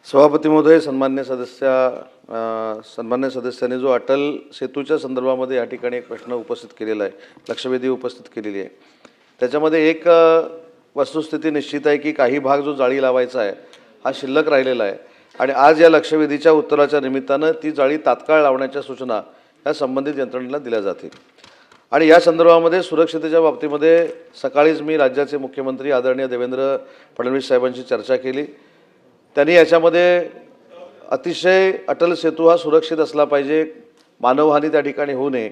सभापती महोदय, सन्मान्य सदस्यांनी जो अटल सेतूच्या संदर्भामध्ये या ठिकाणी एक प्रश्न उपस्थित केलेला आहे, लक्षवेधी उपस्थित केलेली आहे। त्याच्यामध्ये एक वस्तुस्थिती निश्चित आहे की काही भाग जो जाळी लावायचा आहे हा शिल्लक राहिलेला आहे आणि आज या लक्षवेधीच्या उत्तराच्या निमित्तानं ती जाळी तात्काळ लावण्याच्या सूचना या संबंधित यंत्रणेला दिल्या जातील। आणि या संदर्भामध्ये सुरक्षिततेच्या बाबतीमध्ये सकाळीच मी राज्याचे मुख्यमंत्री आदरणीय देवेंद्र फडणवीस साहेबांशी चर्चा केली। त्यांनी याच्यामध्ये अतिशय अटल सेतू हा सुरक्षित असला पाहिजे, मानवहानी त्या ठिकाणी होऊ नये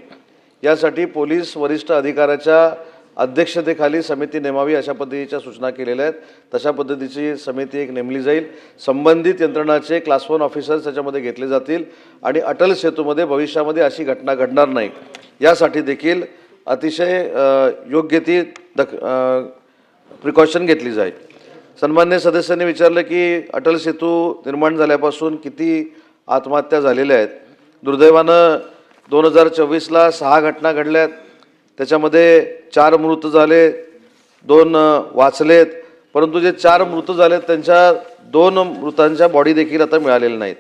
यासाठी पोलीस वरिष्ठ अधिकाऱ्याच्या अध्यक्षतेखाली समिती नेमावी अशा पद्धतीच्या सूचना केलेल्या आहेत। तशा पद्धतीची समिती एक नेमली जाईल। संबंधित यंत्रणाचे क्लास 1 ऑफिसर्स त्याच्यामध्ये घेतले जातील आणि अटल सेतूमध्ये भविष्यामध्ये अशी घटना घडणार नाही यासाठी देखील अतिशय योग्य ती प्रिकॉशन घेतली जाईल। सन्मान्य सदस्यांनी विचारलं की अटल सेतू निर्माण झाल्यापासून किती आत्महत्या झालेल्या आहेत। दुर्दैवानं 2024ला 6 घटना घडल्यात, त्याच्यामध्ये 4 मृत झाले, 2 वाचलेत, परंतु जे 4 मृत झालेत त्यांच्या 2 मृतांच्या बॉडी देखील आता मिळालेल्या नाहीत।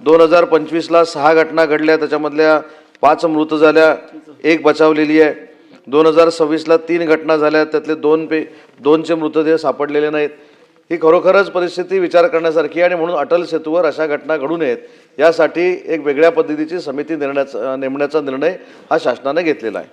2025ला 6 घटना घडल्या, त्याच्यामधल्या 5 मृत झाल्या, 1 बचावलेली आहे। 2026ला 3 घटना झाल्या, त्यातले 2चे मृतदेह सापडलेले नाहीत। ही खरोखरच परिस्थिती विचार करण्यासारखी आहे आणि म्हणून अटल सेतूवर अशा घटना घडू नयेत यासाठी एक वेगळ्या पद्धतीची समिती नेमण्याचा निर्णय हा शासनाने घेतलेला आहे।